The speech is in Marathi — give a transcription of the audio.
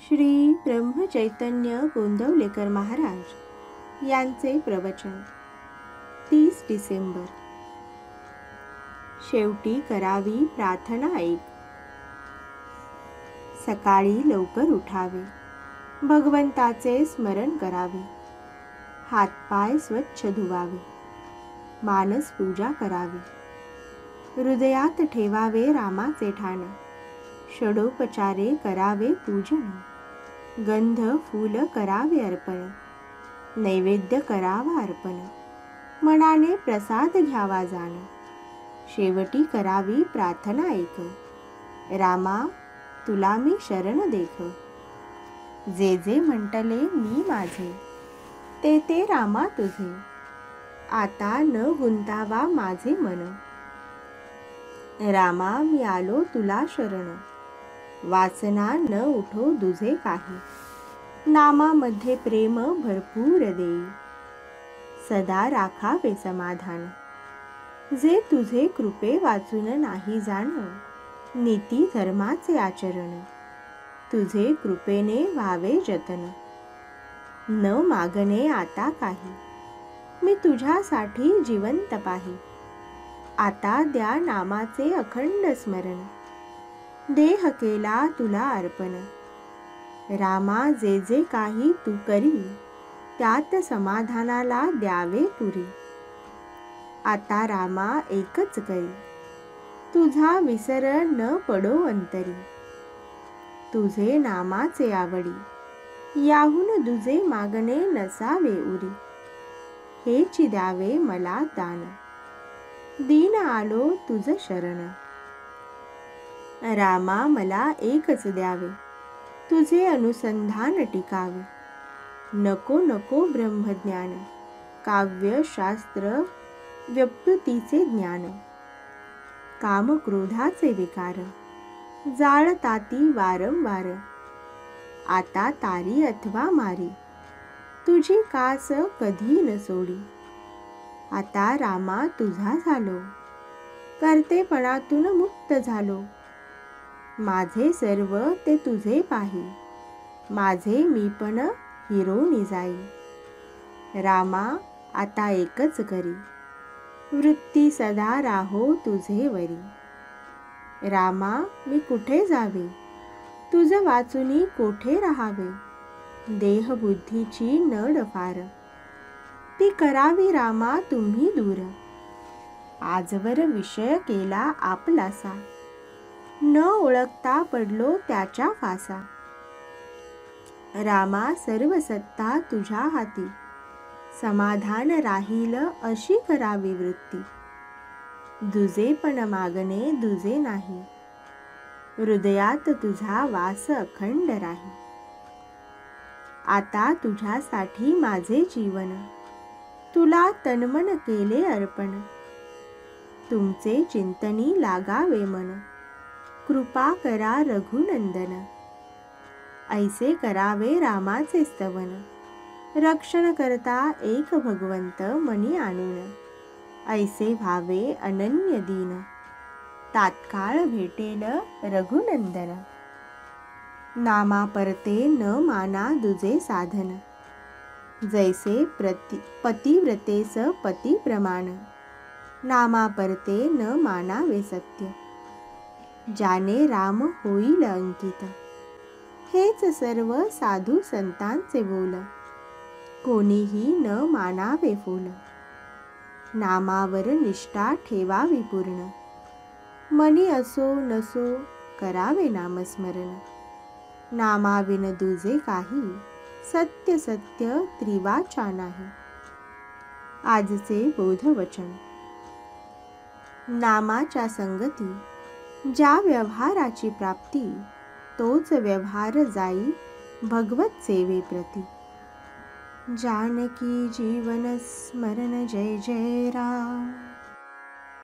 श्री ब्रह्मचैतन्य गोंदवलेकर महाराज यांचे प्रवचन 30 डिसेंबर. शेवटी करावी प्रार्थना ऐक. सकाळी लवकर उठावे, भगवंताचे स्मरण करावे, हातपाय स्वच्छ धुवावे, मानस पूजा करावी, हृदयात ठेवावे रामाचे ठाण, षडोपचारे करावे पूजन, गंध फूल करावे अर्पण, नैवेद्य करावा अर्पण, मनाने प्रसाद घ्यावा जाण, शेवटी करावी प्रार्थना ऐक. रामा तुला मी शरण देख, जे जे म्हंटले मी माझे, ते ते रामा तुझे, आता न गुंतावा माझे मन. रामा मी आलो तुला शरण, वासना न उठो दुजे काही, नामामध्ये प्रेम भरपूर देई, सदा राखावे समाधान. जे तुझे कृपे वाचून नाही जाण, नीती धर्माचे आचरण, तुझे कृपेने व्हावे जतन. न मागणे आता काही, मी तुझ्यासाठी जिवंत पाही, आता द्या नामाचे अखंड स्मरण, देह केला तुला अर्पण. रामा जे जे काही तू करी, त्यात समाधानाला द्यावे पुरी. आता रामा एकच करी, तुझा विसर न पडो अंतरी, तुझे नामाचे आवडी, याहून दुजे मागणे नसावे उरी. हेची द्यावे मला दान, दीन आलो तुझ शरण. रामा मला एकच द्यावे, तुझे अनुसंधान टिकावे, नको नको ब्रह्मज्ञान, काव्य शास्त्र व्युत्पत्तीचे ज्ञान. काम क्रोधाचे विकार, जाळताती वारंवार, आता तारी अथवा मारी, तुझी कास कधी न सोडी. आता रामा तुझा झालो, कर्तेपणातून मुक्त झालो, माझे सर्व ते तुझे पाही, माझे मीपण हिरोनी जाई. रामा आता एकच करी, वृत्ती सदा राहो तुझे वरी. रामा मी कुठे जावे, तुझ वाचुनी कोठे राहावे, देहबुद्धीची नड फार, ती करावी रामा तुम्ही दूर. आजवर विषय केला आपलासा, न ओळखता पडलो त्याच्या फासा. रामा सर्व सत्ता तुझ्या हाती, समाधान राहील अशी करावी वृत्ती. दुजेपण मागणे दुजे नाही, हृदयात तुझा वास अखंड राही. आता तुझ्यासाठी माझे जीवन, तुला तनमन केले अर्पण, तुमचे चिंतनी लागावे मन, कृपा करा रघुनंदन. ऐसे करावे रामाचे स्तवन, रक्षण करता एक भगवंत मनी आणून. ऐसे व्हावे अनन्य दीन, तात्काळ भेटेल रघुनंदन. नामा परते न माना दुजे साधन, जैसे पतिव्रतेस पती प्रमाण, नामा परते न मानावे सत्य, ज्याने राम होईल अंकित. हेच सर्व साधू संतांचे बोल, कोणीही न मानावे फोल. नामावर निष्ठा ठेवावी पूर्ण, मनी असो नसो करावे नामस्मरण. नामाविन दुजे काही, सत्य सत्य त्रिवाचा नाही. आजचे बोधवचन. नामाच्या संगती ज्या व्यवहाराची प्राप्ती, तोच व्यवहार जाई भगवत सेवे प्रती. जानकी जीवन स्मरण जय जय राम.